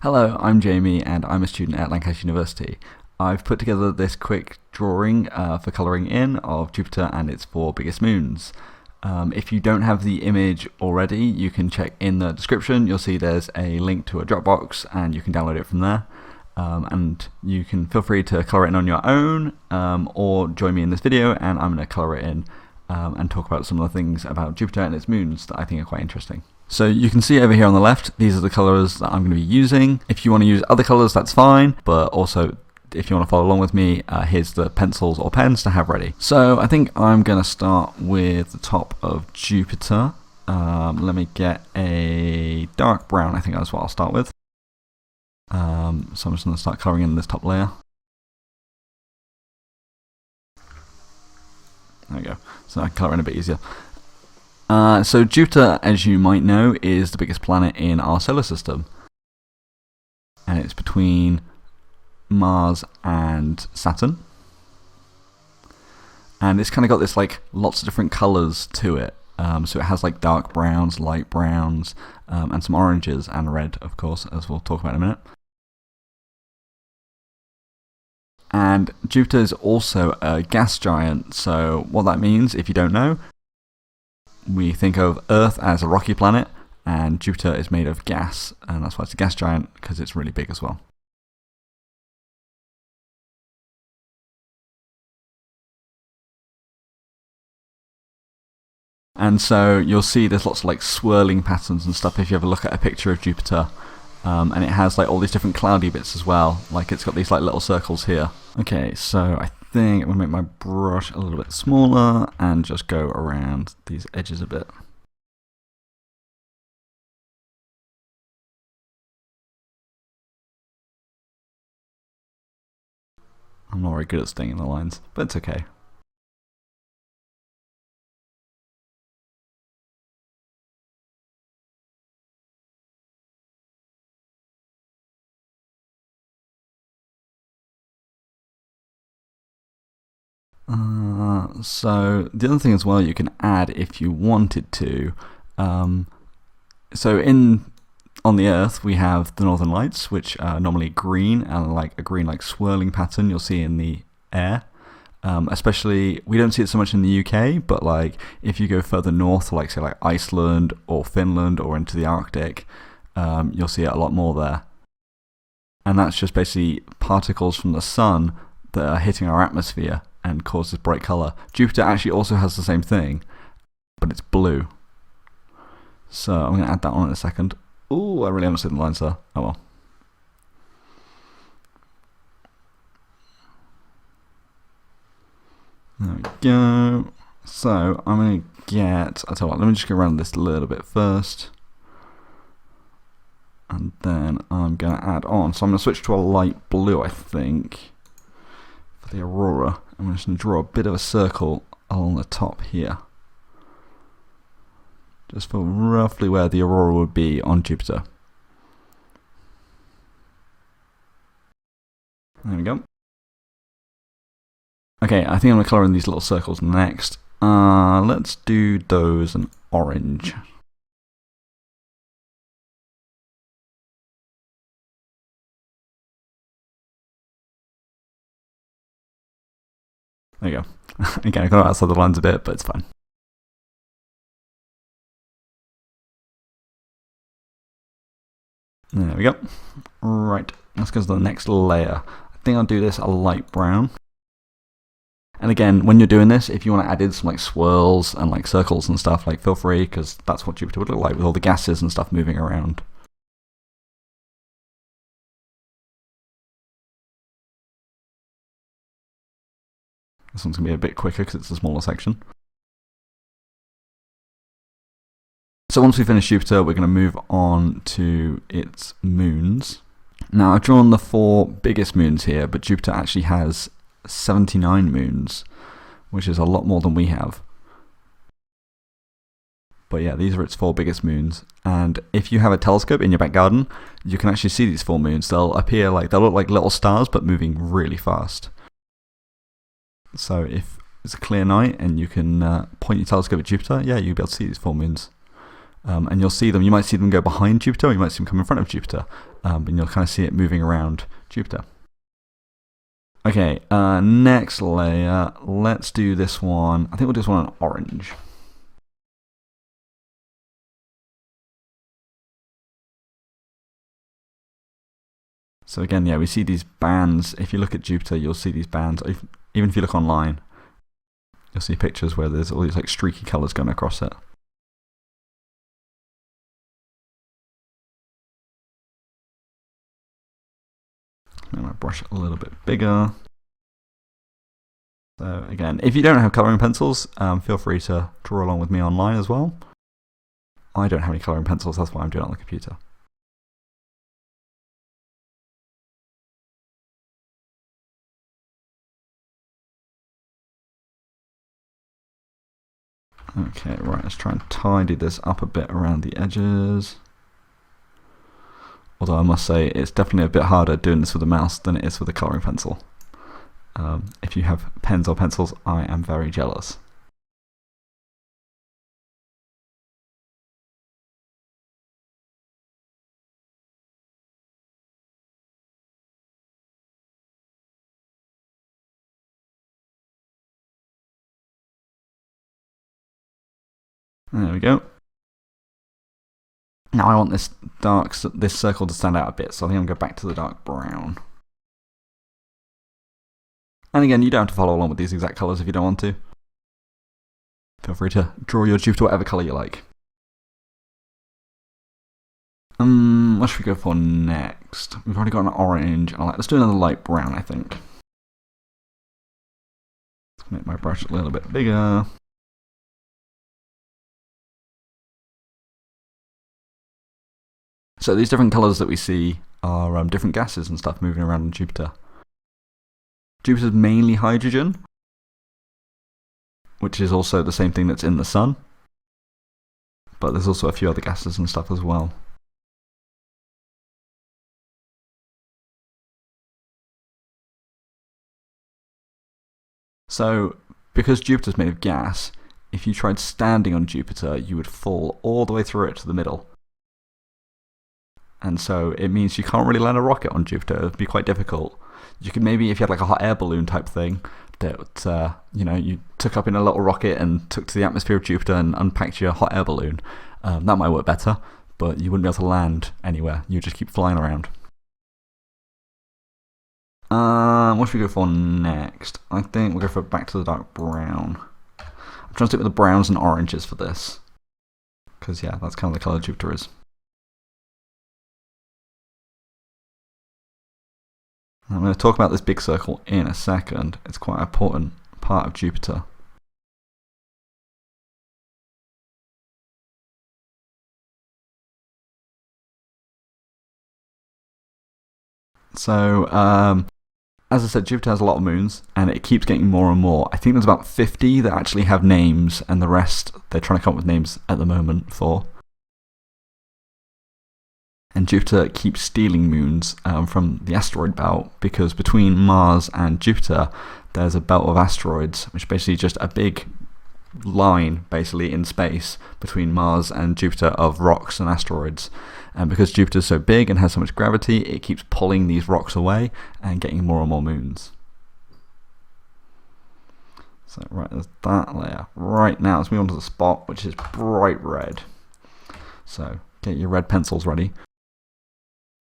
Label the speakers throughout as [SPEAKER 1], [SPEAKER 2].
[SPEAKER 1] Hello, I'm Jamie and I'm a student at Lancaster University. I've put together this quick drawing for colouring in of Jupiter and its 4 biggest moons. If you don't have the image already, you can check in the description. You'll see there's a link to a Dropbox and you can download it from there. And you can feel free to colour it in on your own or join me in this video and I'm going to colour it in and talk about some of the things about Jupiter and its moons that I think are quite interesting. So you can see over here on the left, these are the colours that I'm going to be using. If you want to use other colours, that's fine, but also if you want to follow along with me, here's the pencils or pens to have ready. So I think I'm going to start with the top of Jupiter. Let me get a dark brown, I think that's what I'll start with. So I'm just going to start colouring in this top layer. There we go, so I can colour in a bit easier. So Jupiter, as you might know, is the biggest planet in our solar system. And it's between Mars and Saturn. And it's kind of got this like lots of different colours to it. So it has like dark browns, light browns, and some oranges and red, of course, as we'll talk about in a minute. And Jupiter is also a gas giant, so what that means, if you don't know, we think of Earth as a rocky planet, and Jupiter is made of gas, and that's why it's a gas giant, because it's really big as well. And so you'll see there's lots of like swirling patterns and stuff if you ever look at a picture of Jupiter. And it has like all these different cloudy bits as well, like it's got these like little circles here. Okay, so I think I'm going to make my brush a little bit smaller and just go around these edges a bit. I'm not very good at staying in the lines, but it's okay. So the other thing as well you can add if you wanted to. So on the Earth we have the Northern Lights, which are normally green and like a green like swirling pattern you'll see in the air. Especially we don't see it so much in the UK, but like if you go further north, like say like Iceland or Finland or into the Arctic, you'll see it a lot more there. And that's just basically particles from the sun that are hitting our atmosphere and cause this bright colour. Jupiter actually also has the same thing, but it's blue. So I'm going to add that on in a second. Ooh, I really haven't seen the lines there. Oh well. There we go. So I'm going to get, I'll tell you what, let me just go around this a little bit first. And then I'm going to add on. So I'm going to switch to a light blue, I think, for the aurora. I'm just going to draw a bit of a circle along the top here. Just for roughly where the aurora would be on Jupiter. There we go. Okay, I think I'm going to colour in these little circles next. Let's do those in orange. There you go. Again, I got outside the lines a bit, but it's fine. There we go. Right, let's go to the next layer. I think I'll do this a light brown. And again, when you're doing this, if you want to add in some like swirls and like circles and stuff, like feel free, because that's what Jupiter would look like with all the gases and stuff moving around. This one's going to be a bit quicker because it's a smaller section. So once we finish Jupiter, we're going to move on to its moons. Now I've drawn the 4 biggest moons here, but Jupiter actually has 79 moons, which is a lot more than we have. But yeah, these are its 4 biggest moons. And if you have a telescope in your back garden, you can actually see these 4 moons. They'll appear like, they'll look like little stars, but moving really fast. So if it's a clear night and you can point your telescope at Jupiter, yeah, you'll be able to see these 4 moons. And you'll see them. You might see them go behind Jupiter, or you might see them come in front of Jupiter, and you'll kind of see it moving around Jupiter. Okay, next layer. Let's do this one. I think we'll do this one on orange. So again, yeah, we see these bands. If you look at Jupiter, you'll see these bands. Even if you look online, you'll see pictures where there's all these like streaky colours going across it. Make my brush a little bit bigger. So again, if you don't have colouring pencils, feel free to draw along with me online as well. I don't have any colouring pencils, that's why I'm doing it on the computer. Okay, right, let's try and tidy this up a bit around the edges. Although I must say, it's definitely a bit harder doing this with a mouse than it is with a colouring pencil. If you have pens or pencils, I am very jealous. There we go. Now I want this circle to stand out a bit, so I think I'm going to go back to the dark brown. And again, you don't have to follow along with these exact colours if you don't want to. Feel free to draw your Jupiter whatever colour you like. What should we go for next? We've already got an orange. Let's do another light brown, I think. Let's make my brush a little bit bigger. So these different colours that we see are different gases and stuff moving around on Jupiter. Jupiter's mainly hydrogen, which is also the same thing that's in the Sun. But there's also a few other gases and stuff as well. So, because Jupiter's made of gas, if you tried standing on Jupiter, you would fall all the way through it to the middle. And so it means you can't really land a rocket on Jupiter. It would be quite difficult. You could maybe, if you had like a hot air balloon type thing, that you took up in a little rocket and took to the atmosphere of Jupiter and unpacked your hot air balloon, that might work better, but you wouldn't be able to land anywhere. You would just keep flying around. What should we go for next? I think we'll go for back to the dark brown. I'm trying to stick with the browns and oranges for this, because yeah, that's kind of the colour Jupiter is. I'm going to talk about this big circle in a second. It's quite an important part of Jupiter. So, as I said, Jupiter has a lot of moons, and it keeps getting more and more. I think there's about 50 that actually have names, and the rest they're trying to come up with names at the moment for. And Jupiter keeps stealing moons from the asteroid belt, because between Mars and Jupiter there's a belt of asteroids, which is basically just a big line basically in space between Mars and Jupiter of rocks and asteroids. And because Jupiter's so big and has so much gravity, it keeps pulling these rocks away and getting more and more moons. So right, there's that layer. Right now let's move on to the spot, which is bright red. So get your red pencils ready.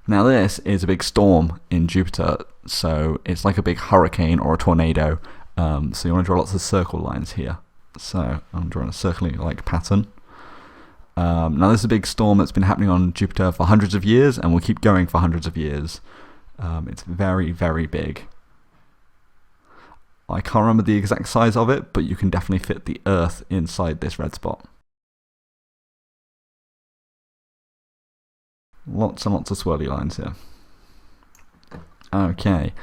[SPEAKER 1] Now this is a big storm in Jupiter, so it's like a big hurricane or a tornado, so you want to draw lots of circle lines here. So I'm drawing a circling-like pattern. Now this is a big storm that's been happening on Jupiter for hundreds of years and will keep going for hundreds of years. It's very, very big. I can't remember the exact size of it, but you can definitely fit the Earth inside this red spot. Lots and lots of swirly lines here. Okay.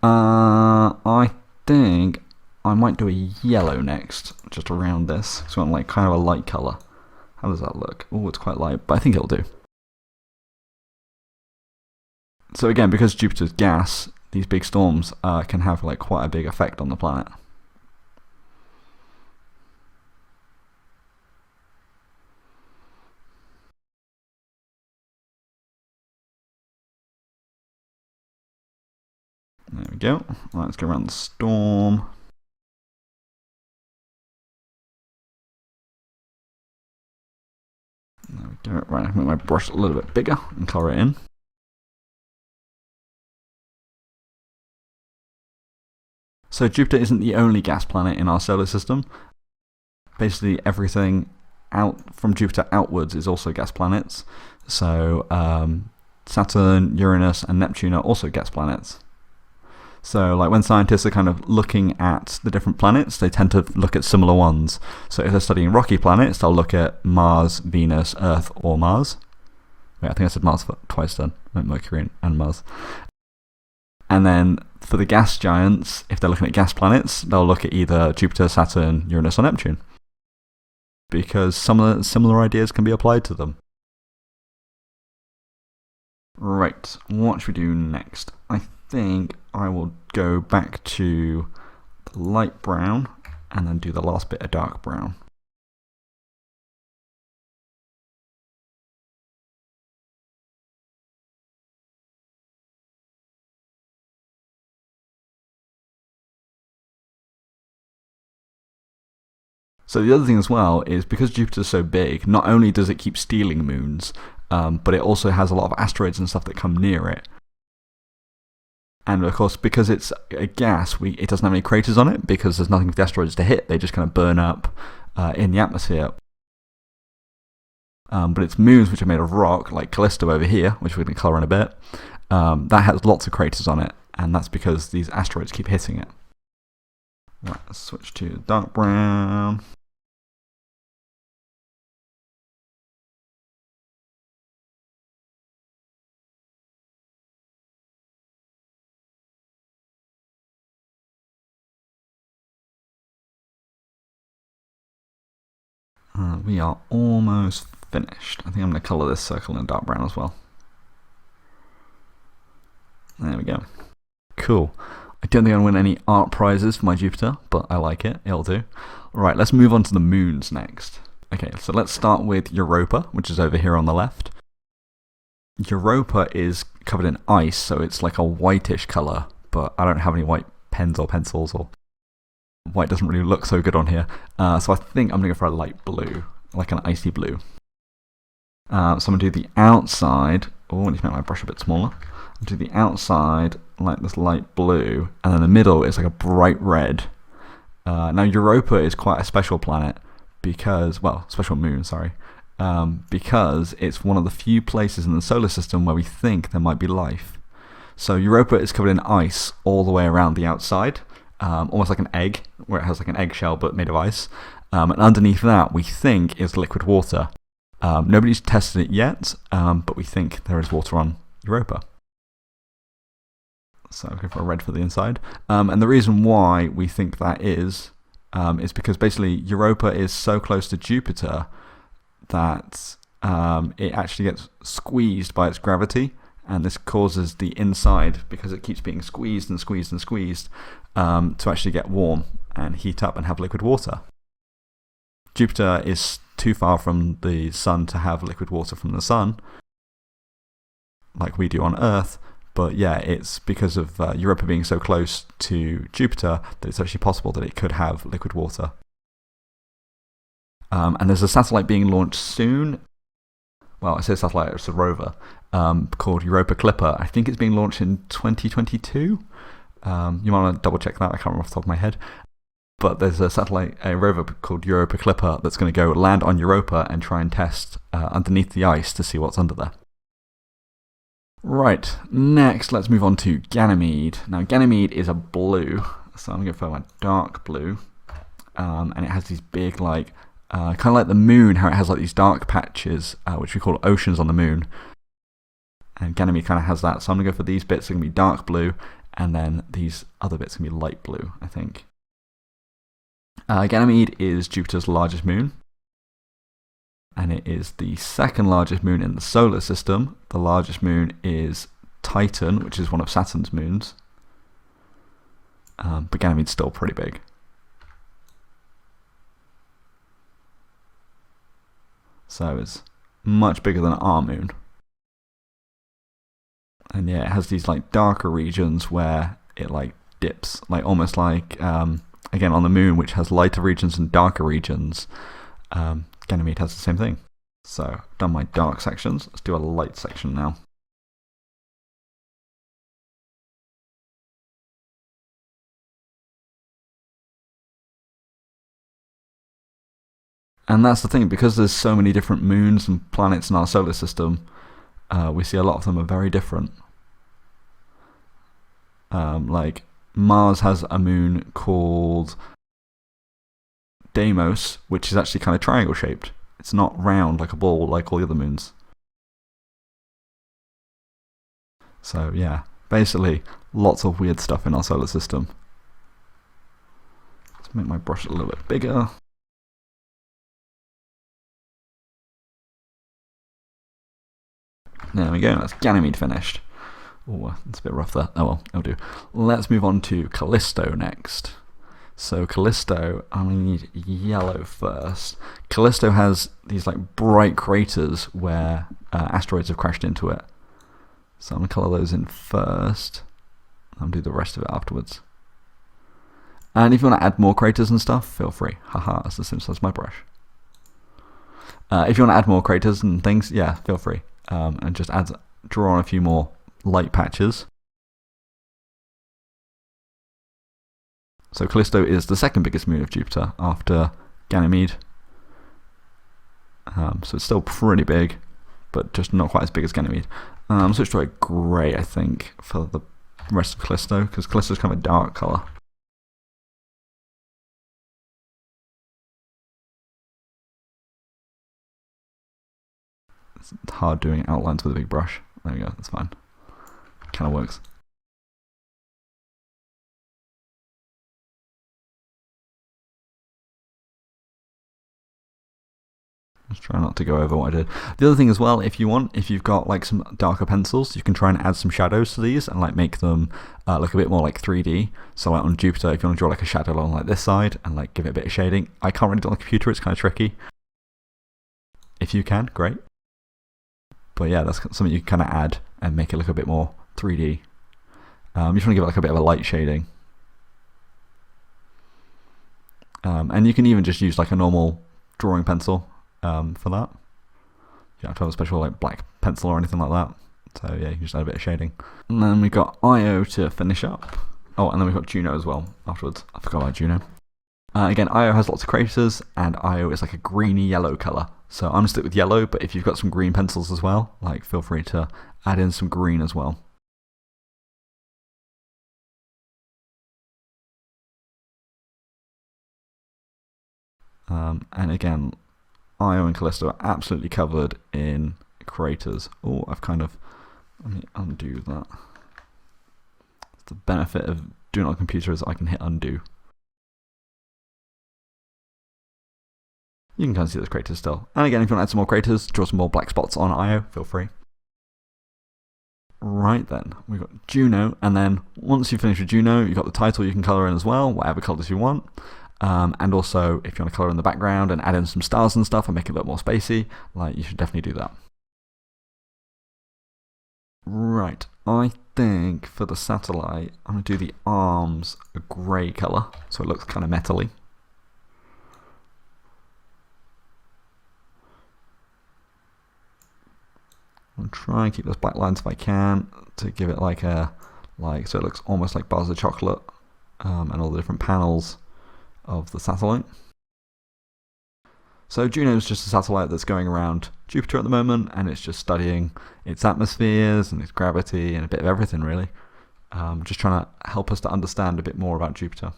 [SPEAKER 1] I think I might do a yellow next, just around this. So I'm like kind of a light colour. How does that look? Oh, it's quite light, but I think it'll do. So again, because Jupiter's gas, these big storms can have like quite a big effect on the planet. go. Right, let's go around the storm. There we go. Right, I can make my brush a little bit bigger and colour it in. So Jupiter isn't the only gas planet in our solar system. Basically everything out from Jupiter outwards is also gas planets. So Saturn, Uranus and Neptune are also gas planets. So like when scientists are kind of looking at the different planets, they tend to look at similar ones. So if they're studying rocky planets, they'll look at Mars, Venus, Earth or Mars. Wait, I think I said Mars twice then. I meant Mercury and Mars. And then for the gas giants, if they're looking at gas planets, they'll look at either Jupiter, Saturn, Uranus or Neptune. Because some similar ideas can be applied to them. Right, what should we do next? I think I will go back to the light brown and then do the last bit of dark brown. So the other thing as well is because Jupiter's so big, not only does it keep stealing moons, but it also has a lot of asteroids and stuff that come near it. And of course, because it's a gas, it doesn't have any craters on it because there's nothing for the asteroids to hit. They just kind of burn up in the atmosphere. But its moons, which are made of rock, like Callisto over here, which we're going to colour in a bit, that has lots of craters on it, and that's because these asteroids keep hitting it. Right, let's switch to dark brown. We are almost finished. I think I'm going to colour this circle in dark brown as well. There we go. Cool. I don't think I'm going to win any art prizes for my Jupiter, but I like it. It'll do. Alright, let's move on to the moons next. Okay, so let's start with Europa, which is over here on the left. Europa is covered in ice, so it's like a whitish colour, but I don't have any white pens or pencils, or white doesn't really look so good on here. So I think I'm going to go for a light blue, like an icy blue. So I'm going to do the outside. Oh, I need to make my brush a bit smaller. I'll do the outside like this light blue, and then the middle is like a bright red. Now Europa is quite a special planet because, well, special moon, sorry, because it's one of the few places in the solar system where we think there might be life. So Europa is covered in ice all the way around the outside, almost like an egg, where it has like an eggshell but made of ice. And underneath that, we think is liquid water. Nobody's tested it yet, but we think there is water on Europa. So I'll go for a red for the inside. And the reason why we think that is because basically Europa is so close to Jupiter that it actually gets squeezed by its gravity, and this causes the inside, because it keeps being squeezed and squeezed and squeezed, to actually get warm and heat up and have liquid water. Jupiter is too far from the sun to have liquid water from the sun, like we do on Earth. But yeah, it's because of Europa being so close to Jupiter that it's actually possible that it could have liquid water. And there's a satellite being launched soon. Well, I say satellite, it's a rover, called Europa Clipper. I think it's being launched in 2022. You might want to double check that, I can't remember off the top of my head. But there's a rover called Europa Clipper that's going to go land on Europa and try and test underneath the ice to see what's under there. Right, next let's move on to Ganymede. Now Ganymede is a blue, so I'm going to go for my dark blue. And it has these big, like, kind of like the moon, how it has like these dark patches, which we call oceans on the moon. And Ganymede kind of has that, so I'm going to go for these bits, are going to be dark blue, and then these other bits are going to be light blue, I think. Ganymede is Jupiter's largest moon, and it is the second largest moon in the solar system. The largest moon is Titan, which is one of Saturn's moons, but Ganymede's still pretty big. So it's much bigger than our moon. And yeah, it has these like darker regions where it like dips, like almost like again on the moon, which has lighter regions and darker regions. Ganymede has the same thing. So I've done my dark sections. Let's do a light section now. And that's the thing, because there's so many different moons and planets in our solar system, we see a lot of them are very different. Like Mars has a moon called Deimos, which is actually kind of triangle shaped. It's not round like a ball like all the other moons. So yeah, basically lots of weird stuff in our solar system. Let's make my brush a little bit bigger. There we go, that's Ganymede finished. Oh, it's a bit rough there. Oh well, it'll do. Let's move on to Callisto next. So Callisto, I'm going to need yellow first. Callisto has these like bright craters where asteroids have crashed into it. So I'm going to colour those in first. I'll do the rest of it afterwards. And if you want to add more craters and stuff, feel free. Haha, that's as simple as my brush. If you want to add more craters and things, yeah, feel free. And just draw on a few more light patches. So Callisto is the second biggest moon of Jupiter after Ganymede. So it's still pretty big, but just not quite as big as Ganymede. Switch to a grey, I think, for the rest of Callisto, because Callisto is kind of a dark colour. It's hard doing outlines with a big brush. There we go, that's fine. Kind of works. Just try not to go over what I did. The other thing as well, if you've got like some darker pencils, you can try and add some shadows to these and like make them look a bit more like 3D. So like on Jupiter, if you want to draw like a shadow along like this side and like give it a bit of shading, I can't really do it on the computer, it's kind of tricky. If you can, great. But yeah, that's something you can kind of add and make it look a bit more 3D. You just want to give it like a bit of a light shading. And you can even just use like a normal drawing pencil for that. You don't have to have a special like black pencil or anything like that. So yeah, you can just add a bit of shading. And then we've got Io to finish up. Oh, and then we've got Juno as well afterwards. I forgot about Juno. Again, Io has lots of craters, and Io is like a greeny yellow colour. So I'm going to stick with yellow, but if you've got some green pencils as well, like feel free to add in some green as well. And again, Io and Callisto are absolutely covered in craters. Oh, let me undo that. The benefit of doing it on a computer is I can hit undo. You can kind of see those craters still. And again, if you want to add some more craters, draw some more black spots on Io, feel free. Right then, we've got Juno, and then once you finish with Juno, you've got the title you can colour in as well, whatever colours you want. And also, if you want to colour in the background and add in some stars and stuff and make it look more spacey, like you should definitely do that. Right, I think for the satellite, I'm going to do the arms a grey colour, so it looks kind of metally. I'll try and keep those black lines if I can to give it like so it looks almost like bars of chocolate, and all the different panels of the satellite. So Juno is just a satellite that's going around Jupiter at the moment, and it's just studying its atmospheres and its gravity and a bit of everything really. Just trying to help us to understand a bit more about Jupiter.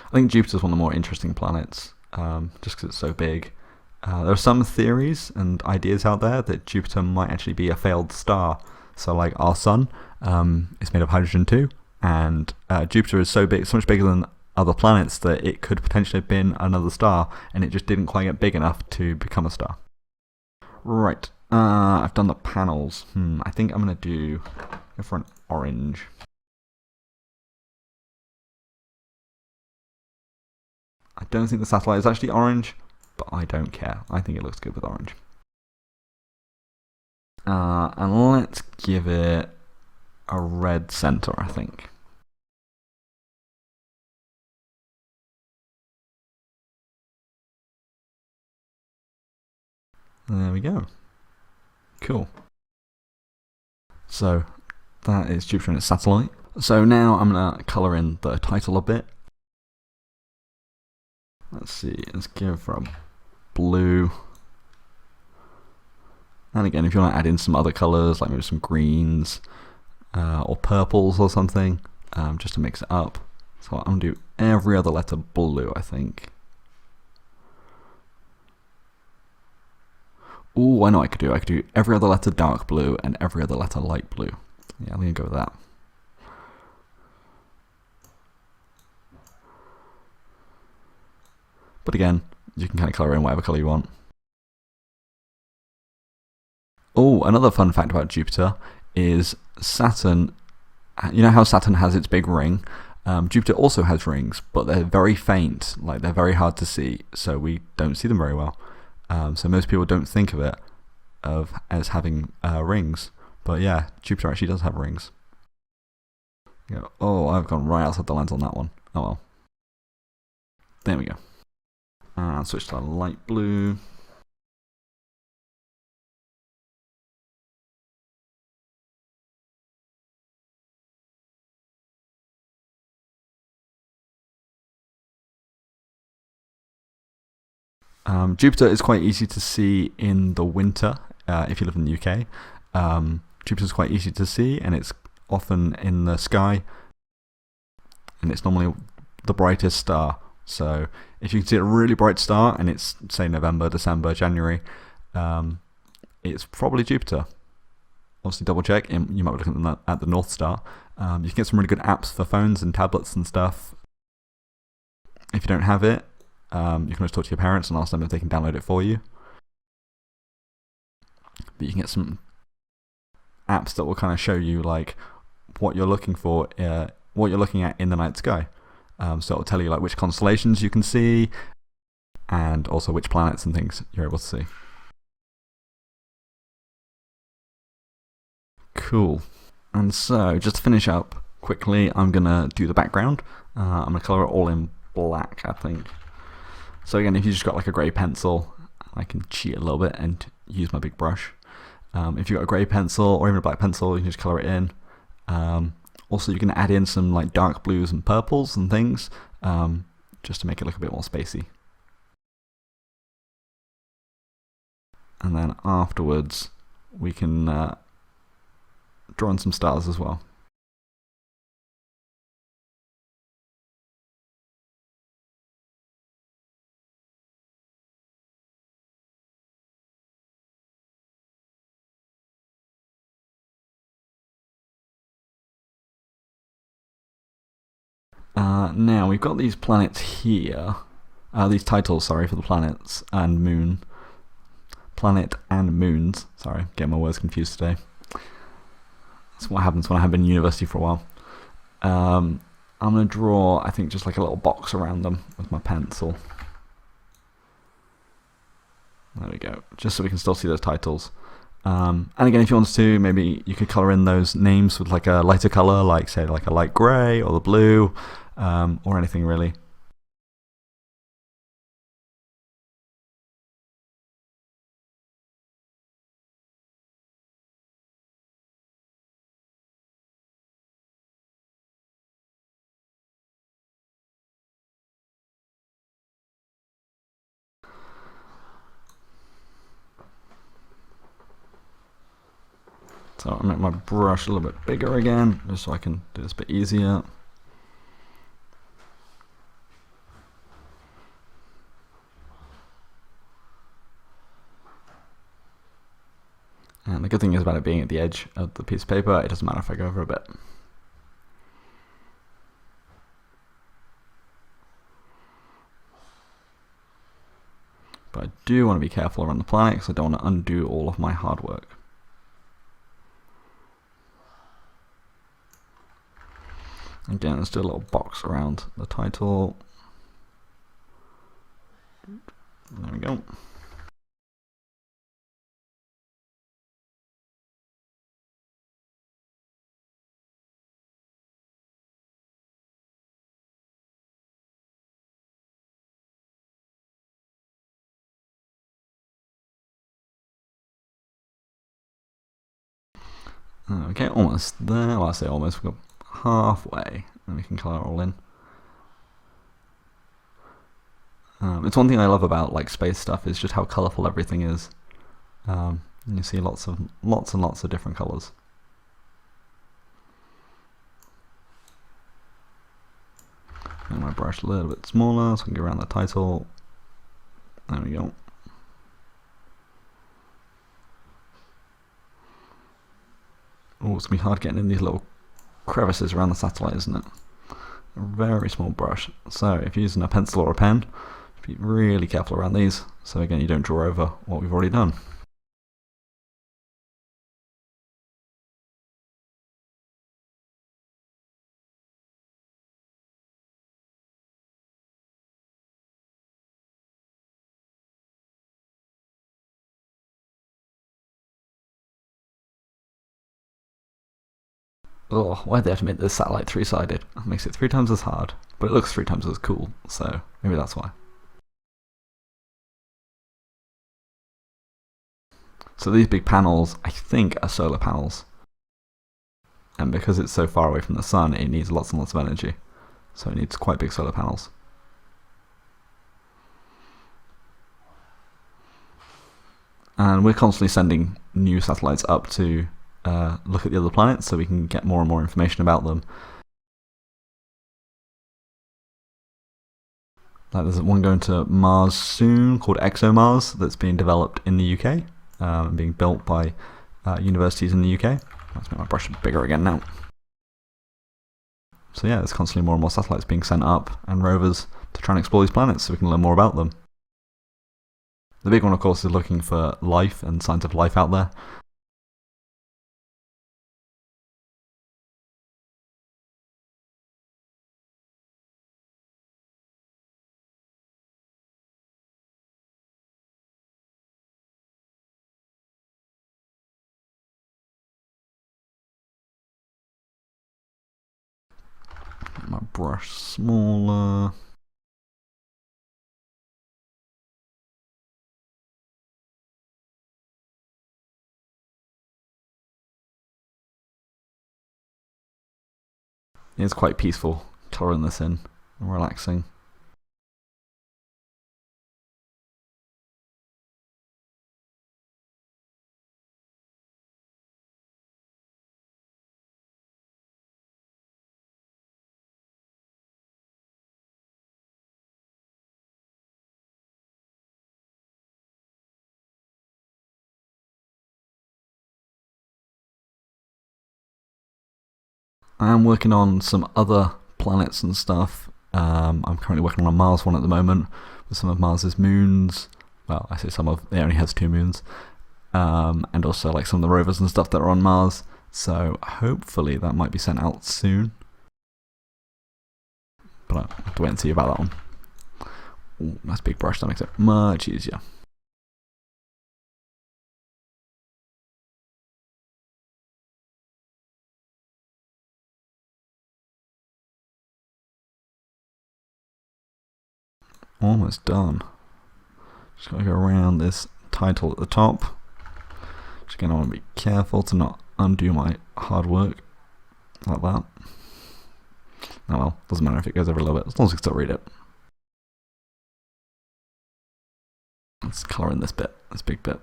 [SPEAKER 1] I think Jupiter's one of the more interesting planets, just because it's so big. There are some theories and ideas out there that Jupiter might actually be a failed star. So like our sun is made of hydrogen too, and Jupiter is so big, so much bigger than other planets that it could potentially have been another star, and it just didn't quite get big enough to become a star. Right, I've done the panels. I think I'm going to go for an orange. I don't think the satellite is actually orange, but I don't care. I think it looks good with orange. And let's give it a red center, I think. There we go. Cool. So that is Jupiter and its satellite. So now I'm going to colour in the title a bit. Let's see, let's give for a blue. And again, if you want to add in some other colours, like maybe some greens or purples or something, just to mix it up. So I'm going to do every other letter blue, I think. Ooh, I know what I could do. I could do every other letter dark blue and every other letter light blue. Yeah, I'm going to go with that. But again, you can kind of colour in whatever colour you want. Oh, another fun fact about Jupiter is Saturn. You know how Saturn has its big ring? Jupiter also has rings, but they're very faint, like they're very hard to see, so we don't see them very well. So most people don't think of it as having rings, but yeah, Jupiter actually does have rings. Oh, I've gone right outside the lens on that one. Oh well. There we go. And switch to light blue. Jupiter is quite easy to see in the winter if you live in the UK. Jupiter is quite easy to see, and it's often in the sky, and it's normally the brightest star. So if you can see a really bright star and it's, say, November, December, January, it's probably Jupiter. Obviously double check, you might be looking at the North Star. You can get some really good apps for phones and tablets and stuff. If you don't have it, you can always talk to your parents and ask them if they can download it for you. But you can get some apps that will kind of show you like what you're looking for, what you're looking at in the night sky. So it'll tell you like which constellations you can see, and also which planets and things you're able to see. Cool. And so just to finish up quickly, I'm gonna do the background. I'm gonna colour it all in black, I think. So again, if you just got like a grey pencil, I can cheat a little bit and use my big brush. If you've got a grey pencil or even a black pencil, you can just colour it in. Also, you can add in some like dark blues and purples and things, just to make it look a bit more spacey. And then afterwards, we can draw in some stars as well. Now we've got these planets here, these titles, sorry, for the planets and moon. Planet and moons, sorry, getting my words confused today. That's what happens when I haven't been in university for a while. I'm going to draw, I think, just like a little box around them with my pencil. There we go, just so we can still see those titles. And again, if you wanted to, maybe you could colour in those names with like a lighter colour, like say like a light grey or the blue, or anything really. So I'll make my brush a little bit bigger again, just so I can do this a bit easier. And the good thing is about it being at the edge of the piece of paper, it doesn't matter if I go over a bit. But I do want to be careful around the planet because I don't want to undo all of my hard work. Again, let's do a little box around the title. There we go. Okay, almost there. Well, I say almost. We've got halfway, and we can colour it all in. It's one thing I love about like space stuff is just how colourful everything is. You see lots and lots of different colours. Make my brush a little bit smaller so I can get around the title. There we go. Oh, it's going to be hard getting in these little crevices around the satellite, isn't it? A very small brush. So if you're using a pencil or a pen, be really careful around these, so again you don't draw over what we've already done. Oh, why'd they have to make this satellite three-sided? It makes it 3 times as hard, but it looks 3 times as cool, so maybe that's why. So these big panels, I think, are solar panels. And because it's so far away from the sun, it needs lots and lots of energy. So it needs quite big solar panels. And we're constantly sending new satellites up to look at the other planets so we can get more and more information about them. Like there's one going to Mars soon called ExoMars that's being developed in the UK and being built by universities in the UK. Let's make my brush bigger again now. So yeah, there's constantly more and more satellites being sent up and rovers to try and explore these planets so we can learn more about them. The big one, of course, is looking for life and signs of life out there. My brush smaller. It's quite peaceful colouring this in and relaxing. I am working on some other planets and stuff. I'm currently working on a Mars one at the moment with some of Mars's moons. Well, I say some of, it only has 2 moons. And also like some of the rovers and stuff that are on Mars. So hopefully that might be sent out soon. But I'll have to wait and see about that one. Ooh, nice big brush, that makes it much easier. Almost done. Just gotta go around this title at the top. Just again, I want to be careful to not undo my hard work like that. Oh well, doesn't matter if it goes over a little bit, as long as you can still read it. Let's colour in this bit, this big bit.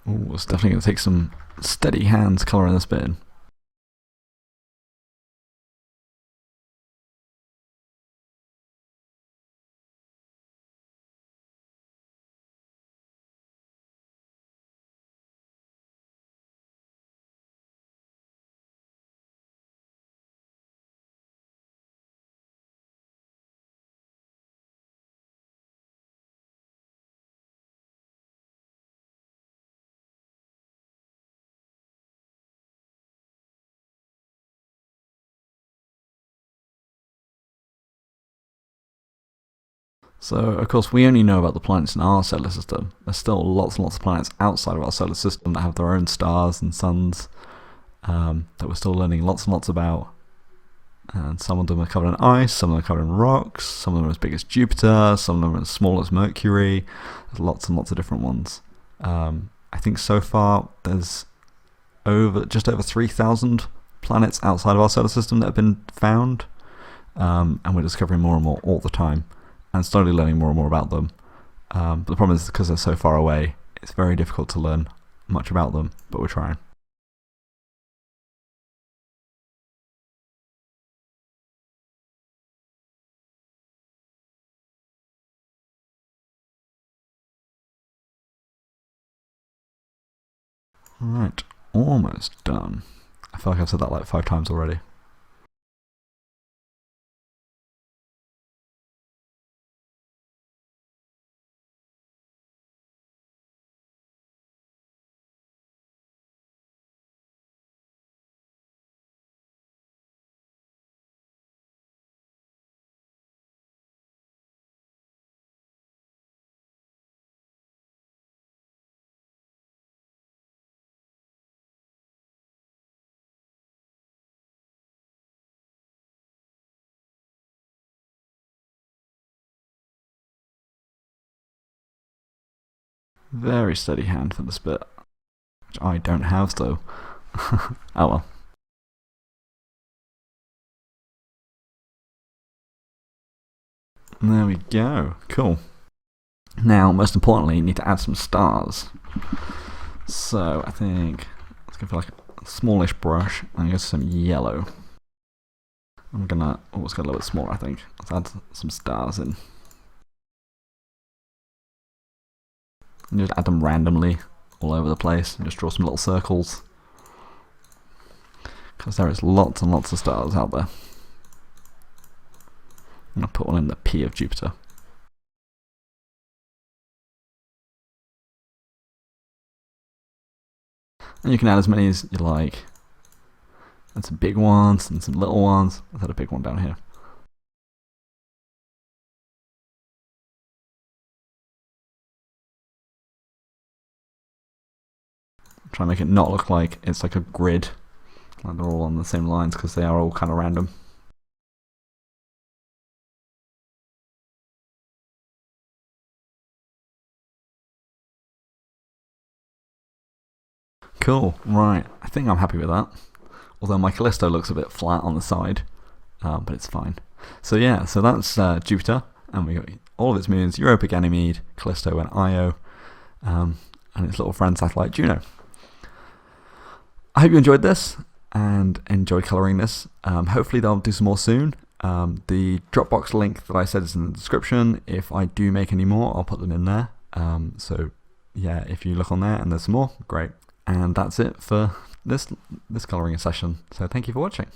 [SPEAKER 1] Ooh, it's definitely going to take some steady hands colouring this bit in. So, of course, we only know about the planets in our solar system. There's still lots and lots of planets outside of our solar system that have their own stars and suns that we're still learning lots and lots about. And some of them are covered in ice, some of them are covered in rocks, some of them are as big as Jupiter, some of them are as small as Mercury. There's lots and lots of different ones. I think so far there's just over 3,000 planets outside of our solar system that have been found. And we're discovering more and more all the time, and slowly learning more and more about them. But the problem is, because they're so far away, it's very difficult to learn much about them, but we're trying. Right, almost done. I feel like I've said that like 5 times already. Very steady hand for this bit, which I don't have though. Oh well. There we go. Cool. Now, most importantly, you need to add some stars. So I think let's go for like a smallish brush and go some yellow. I'm gonna let's go a little bit smaller. I think let's add some stars in. And just add them randomly all over the place and just draw some little circles, because there is lots and lots of stars out there. I'm going to put one in the P of Jupiter. And you can add as many as you like. And some big ones and some little ones. Let's add a big one down here. Try and make it not look like it's like a grid, like they're all on the same lines, because they are all kind of random. Cool, right, I think I'm happy with that. Although my Callisto looks a bit flat on the side, but it's fine. So yeah, so that's Jupiter, and we got all of its moons: Europa, Ganymede, Callisto, and Io, and its little friend satellite Juno. I hope you enjoyed this and enjoyed colouring this. Hopefully they'll do some more soon. The Dropbox link that I said is in the description. If I do make any more, I'll put them in there. So yeah, if you look on there and there's some more, great. And that's it for this colouring session. So thank you for watching.